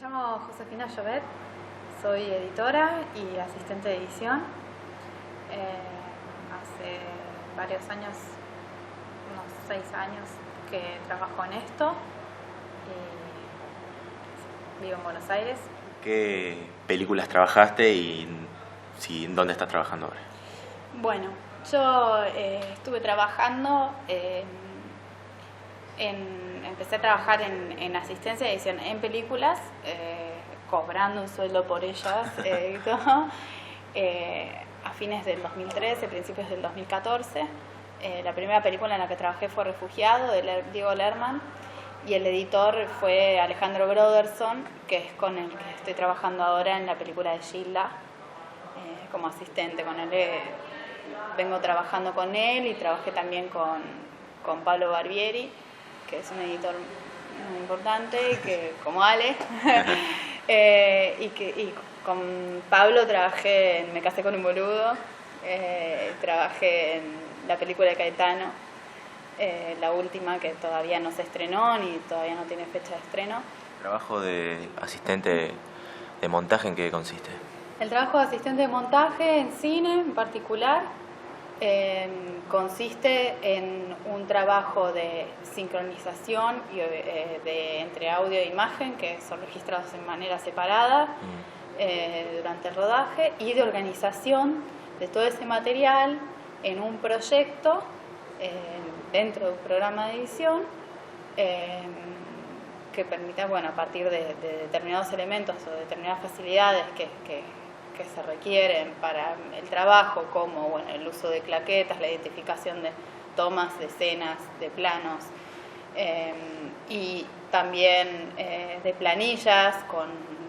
llamo Josefina Llobet, soy editora y asistente de edición. Hace varios años, unos 6 años, que trabajo en esto y vivo en Buenos Aires. ¿Qué películas trabajaste y en dónde estás trabajando ahora? Bueno, yo estuve trabajando empecé a trabajar en asistencia de edición en películas, cobrando un sueldo por ellas y todo, a fines del 2013, principios del 2014. La primera película en la que trabajé fue Refugiado, de Diego Lerman, y el editor fue Alejandro Broderson, que es con el que estoy trabajando ahora en la película de Gilda, como asistente. Con él vengo trabajando con él y trabajé también con Pablo Barbieri, que es un editor muy importante, que, como Ale, y con Pablo trabajé en Me casé con un boludo, trabajé en la película de Caetano, la última, que todavía no se estrenó ni todavía no tiene fecha de estreno. ¿El trabajo de asistente de montaje en qué consiste? El trabajo de asistente de montaje en cine en particular consiste en un trabajo de sincronización entre audio e imagen, que son registrados de manera separada durante el rodaje, y de organización de todo ese material en un proyecto dentro de un programa de edición que permita, a partir de determinados elementos o determinadas facilidades que se requieren para el trabajo, como el uso de claquetas, la identificación de tomas, de escenas, de planos, y también de planillas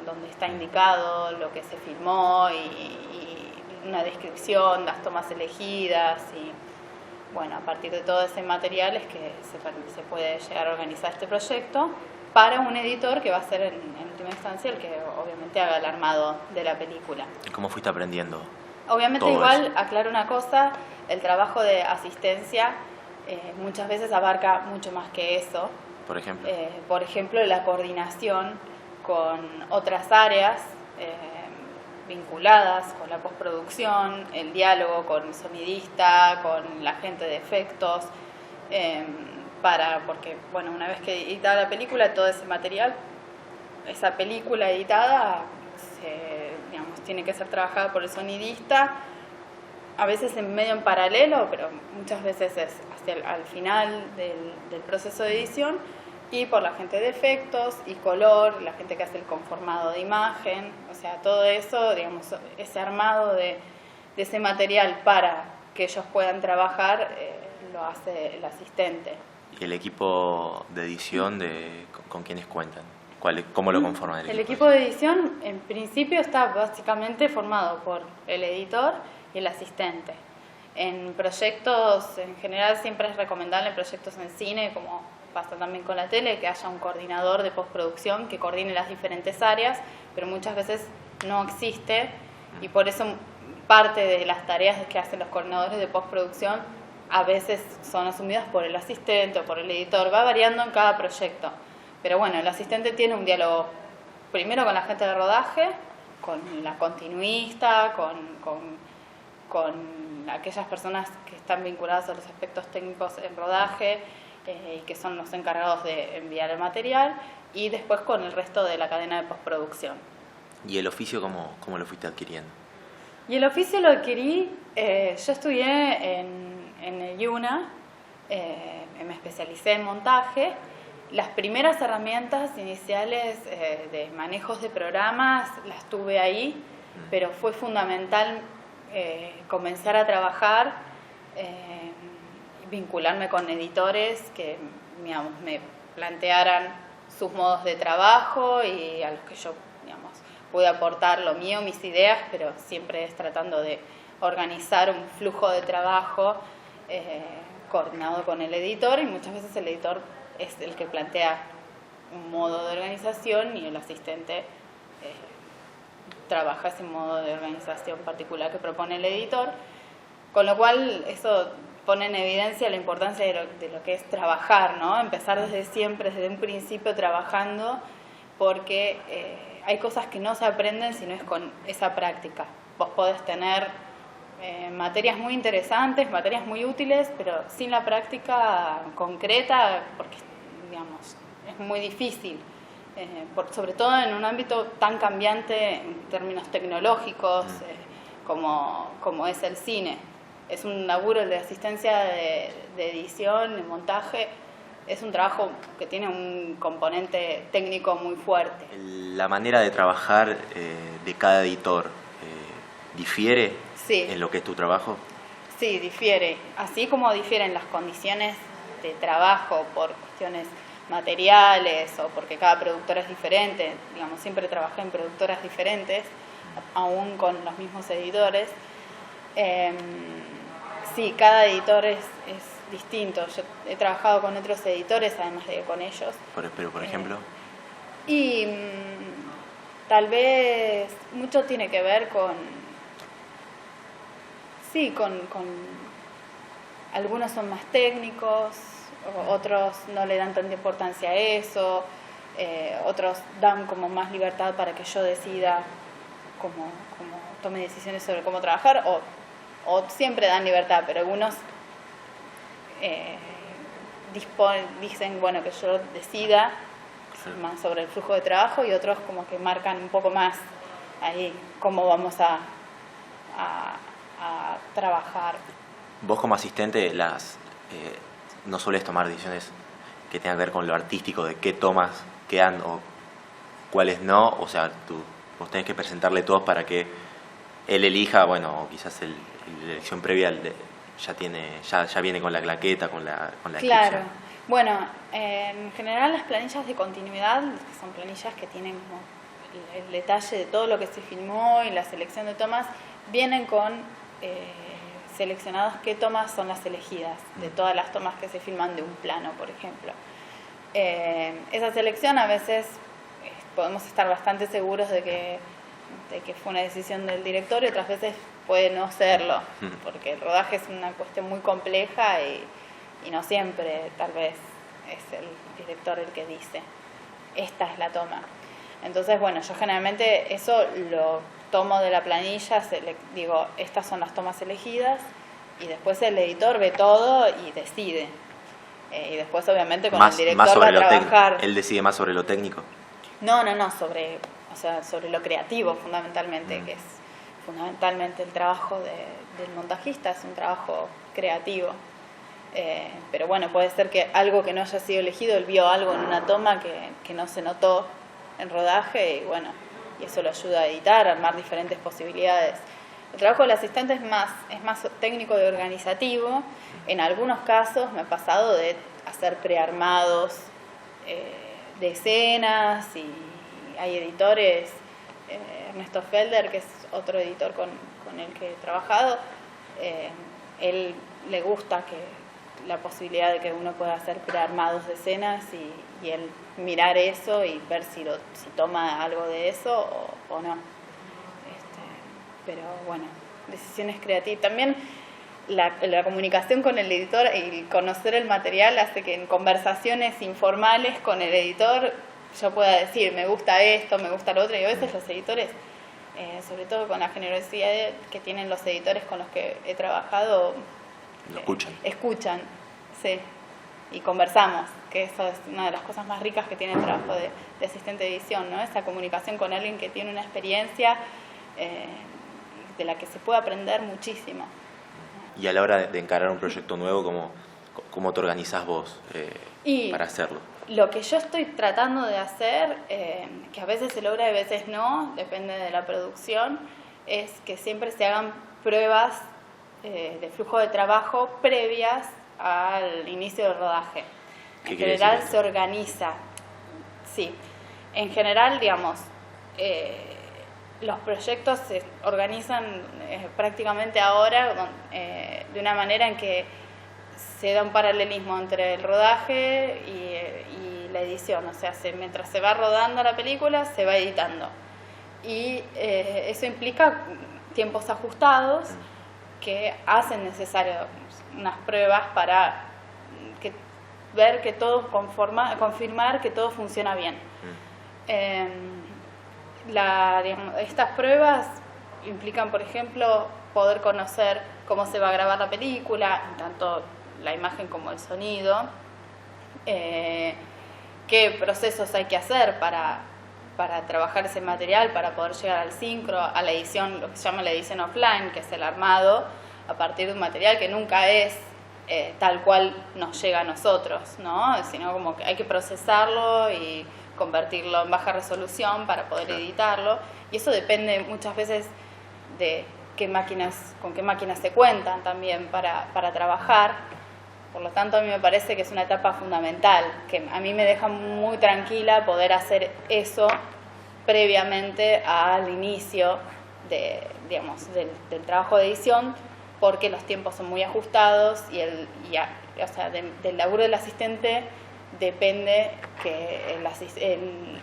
donde está indicado lo que se filmó y una descripción, las tomas elegidas, y a partir de todo ese material es que se puede llegar a organizar este proyecto para un editor que va a ser en última instancia el que obviamente haga el armado de la película. ¿Y cómo fuiste aprendiendo? Obviamente igual, aclaro una cosa, el trabajo de asistencia muchas veces abarca mucho más que eso. ¿Por ejemplo? Por ejemplo, la coordinación con otras áreas vinculadas con la postproducción, el diálogo con el sonidista, con la gente de efectos, porque una vez que editada la película, todo ese material, esa película editada, tiene que ser trabajada por el sonidista, a veces en paralelo, pero muchas veces es al final del proceso de edición, y por la gente de efectos y color, la gente que hace el conformado de imagen, todo eso, ese armado de ese material para que ellos puedan trabajar, lo hace el asistente. ¿Y el equipo de edición con quiénes cuentan? ¿Cómo lo conforman el equipo de edición? En principio está básicamente formado por el editor y el asistente. En proyectos, en general, siempre es recomendable en proyectos en cine, como pasa también con la tele, que haya un coordinador de postproducción que coordine las diferentes áreas, pero muchas veces no existe, y por eso parte de las tareas que hacen los coordinadores de postproducción a veces son asumidas por el asistente o por el editor. Va variando en cada proyecto, pero el asistente tiene un diálogo primero con la gente de rodaje, con la continuista, con aquellas personas que están vinculadas a los aspectos técnicos en rodaje y que son los encargados de enviar el material, y después con el resto de la cadena de postproducción. ¿Y el oficio cómo lo fuiste adquiriendo? Y el oficio lo adquirí, yo estudié en el IUNA, me especialicé en montaje. Las primeras herramientas iniciales de manejos de programas las tuve ahí, pero fue fundamental comenzar a trabajar, vincularme con editores que me plantearan sus modos de trabajo y a los que yo pude aportar lo mío, mis ideas, pero siempre es tratando de organizar un flujo de trabajo coordinado con el editor, y muchas veces el editor es el que plantea un modo de organización y el asistente trabaja ese modo de organización particular que propone el editor, con lo cual eso pone en evidencia la importancia de lo que es trabajar, ¿no? Empezar desde siempre, desde un principio trabajando porque hay cosas que no se aprenden si no es con esa práctica. Vos podés tener materias muy interesantes, materias muy útiles, pero sin la práctica concreta, porque digamos, es muy difícil, sobre todo en un ámbito tan cambiante en términos tecnológicos como es el cine. Es un laburo el de asistencia de edición, de montaje, es un trabajo que tiene un componente técnico muy fuerte. ¿La manera de trabajar de cada editor difiere en lo que es tu trabajo? Sí, difiere. Así como difieren las condiciones de trabajo por cuestiones materiales o porque cada productora es diferente, digamos, siempre trabajé en productoras diferentes, aún con los mismos editores. Sí, cada editor es distinto. Yo he trabajado con otros editores, además de con ellos. Pero, por ejemplo. Y tal vez mucho tiene que ver con algunos son más técnicos, otros no le dan tanta importancia a eso, otros dan como más libertad para que yo decida cómo tome decisiones sobre cómo trabajar, o siempre dan libertad, pero algunos dicen, bueno, que yo decida más sobre el flujo de trabajo, y otros como que marcan un poco más ahí cómo vamos a trabajar. Vos como asistente no sueles tomar decisiones que tengan que ver con lo artístico, de qué tomas quedan o cuáles no, o sea, vos tenés que presentarle todos para que él elija, bueno, o quizás la elección previa ya viene con la claqueta, con la Claro. descripción. Bueno, en general las planillas de continuidad, que son planillas que tienen como el detalle de todo lo que se filmó y la selección de tomas, vienen con seleccionados qué tomas son las elegidas, de todas las tomas que se filman de un plano, por ejemplo. Esa selección a veces podemos estar bastante seguros de que fue una decisión del director, y otras veces puede no serlo, porque el rodaje es una cuestión muy compleja y no siempre tal vez es el director el que dice esta es la toma. Entonces, bueno, yo generalmente eso lo tomo de la planilla, digo, estas son las tomas elegidas, y después el editor ve todo y decide. Y después, obviamente, con el director va a trabajar. ¿Él decide más sobre lo técnico? No, sobre lo creativo, fundamentalmente, que es fundamentalmente el trabajo del montajista, es un trabajo creativo. Pero bueno, puede ser que algo que no haya sido elegido, él vio algo en una toma que no se notó en rodaje, y bueno, y eso lo ayuda a editar, a armar diferentes posibilidades. El trabajo del asistente es más técnico y organizativo. En algunos casos me ha pasado de hacer prearmados de escenas, y hay editores, Ernesto Felder, que es otro editor con el que he trabajado, él le gusta la posibilidad de que uno pueda hacer prearmados de escenas y él mirar eso y ver si toma algo de eso o no. Pero bueno, decisiones creativas. También la comunicación con el editor y conocer el material hace que en conversaciones informales con el editor yo pueda decir, me gusta esto, me gusta lo otro, y a veces los editores, sobre todo con la generosidad que tienen los editores con los que he trabajado, lo escuchan, sí, y conversamos, que eso es una de las cosas más ricas que tiene el trabajo de asistente de edición, ¿no? Esa comunicación con alguien que tiene una experiencia de la que se puede aprender muchísimo. Y a la hora de encarar un proyecto nuevo, ¿cómo te organizás vos para hacerlo? Lo que yo estoy tratando de hacer, que a veces se logra y a veces no, depende de la producción, es que siempre se hagan pruebas de flujo de trabajo previas al inicio del rodaje. En general se organiza, sí, en general, digamos, los proyectos se organizan prácticamente ahora de una manera en que se da un paralelismo entre el rodaje y la edición, o sea, mientras se va rodando la película, se va editando. Y eso implica tiempos ajustados que hacen necesario unas pruebas para ver que todo confirmar que todo funciona bien. Digamos, estas pruebas implican, por ejemplo, poder conocer cómo se va a grabar la película, tanto la imagen como el sonido, qué procesos hay que hacer para trabajar ese material, para poder llegar al sincro, a la edición, lo que se llama la edición offline, que es el armado a partir de un material que nunca es tal cual nos llega a nosotros, ¿no? Sino como que hay que procesarlo y convertirlo en baja resolución para poder editarlo, y eso depende muchas veces de con qué máquinas se cuentan también para trabajar. Por lo tanto, a mí me parece que es una etapa fundamental, que a mí me deja muy tranquila poder hacer eso previamente al inicio del trabajo de edición, porque los tiempos son muy ajustados y del laburo del asistente depende que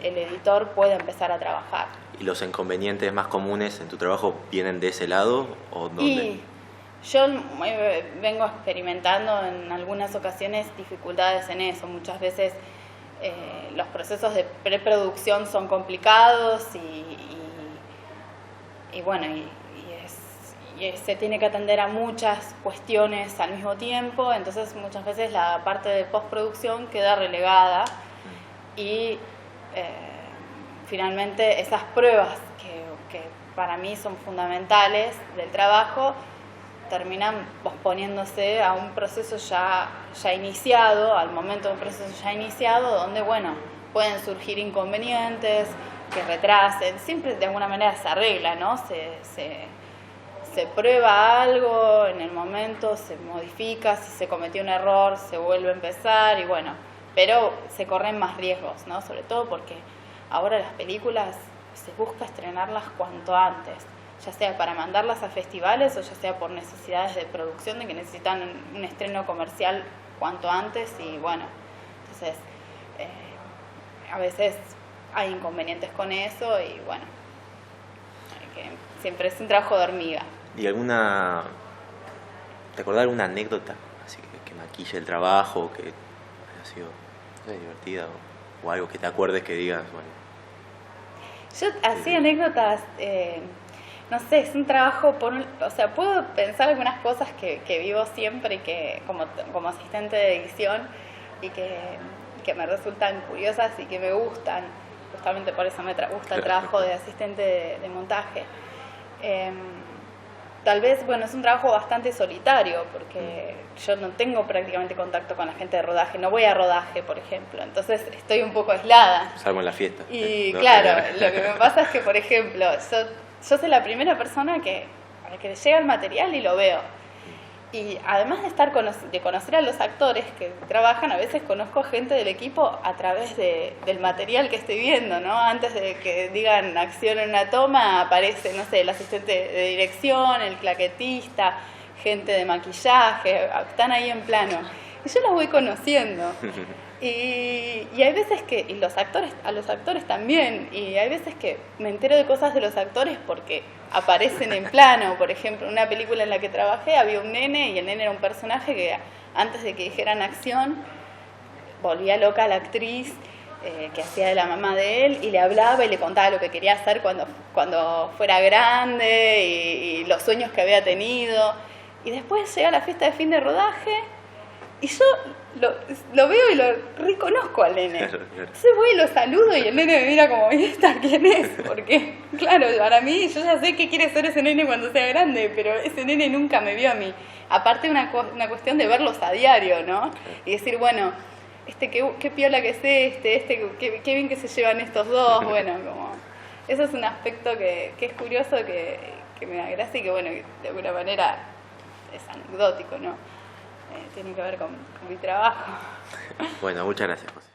el editor pueda empezar a trabajar. ¿Y los inconvenientes más comunes en tu trabajo vienen de ese lado o dónde? Y yo vengo experimentando en algunas ocasiones dificultades en eso. Muchas veces los procesos de preproducción son complicados y se tiene que atender a muchas cuestiones al mismo tiempo, entonces muchas veces la parte de postproducción queda relegada y finalmente esas pruebas que para mí son fundamentales del trabajo terminan posponiéndose a un proceso ya iniciado, al momento de un proceso ya iniciado, donde pueden surgir inconvenientes que retrasen, siempre de alguna manera se arregla, ¿no? Se prueba algo, en el momento se modifica, si se cometió un error se vuelve a empezar pero se corren más riesgos, ¿no? Sobre todo porque ahora las películas se busca estrenarlas cuanto antes, ya sea para mandarlas a festivales o ya sea por necesidades de producción, de que necesitan un estreno comercial cuanto antes entonces a veces hay inconvenientes con eso siempre es un trabajo de hormiga. ¿Y ¿te acordás de alguna anécdota así que maquille el trabajo, que haya sido divertida o algo que te acuerdes que digas, Yo así anécdotas, no sé, es un trabajo, puedo pensar algunas cosas que vivo siempre y que como asistente de edición y que me resultan curiosas y que me gustan, justamente por eso me gusta el trabajo de asistente de montaje. Tal vez, es un trabajo bastante solitario porque yo no tengo prácticamente contacto con la gente de rodaje, no voy a rodaje, por ejemplo, entonces estoy un poco aislada. Salvo en la fiesta. Y claro, lo que me pasa es que, por ejemplo, yo soy la primera persona a que le llega el material y lo veo. Y además de conocer a los actores que trabajan, a veces conozco gente del equipo a través del material que estoy viendo, ¿no? Antes de que digan acción en una toma, aparece, no sé, el asistente de dirección, el claquetista, gente de maquillaje, están ahí en plano. Y yo los voy conociendo. Y hay veces que, a los actores también, y hay veces que me entero de cosas de los actores porque aparecen en plano. Por ejemplo, en una película en la que trabajé había un nene y el nene era un personaje que antes de que dijeran acción volvía loca a la actriz que hacía de la mamá de él y le hablaba y le contaba lo que quería hacer cuando fuera grande y los sueños que había tenido. Y después llega la fiesta de fin de rodaje y yo lo veo y lo reconozco al nene. Entonces voy y lo saludo y el nene me mira como, ¿y esta quién es? Porque, claro, para mí, yo ya sé qué quiere ser ese nene cuando sea grande, pero ese nene nunca me vio a mí. Aparte una cuestión de verlos a diario, ¿no? Y decir, qué piola que es qué bien que se llevan estos dos. Eso es un aspecto que es curioso, que me da gracia y que, de alguna manera es anecdótico, ¿no? Tiene que ver con mi trabajo. Bueno, muchas gracias, José.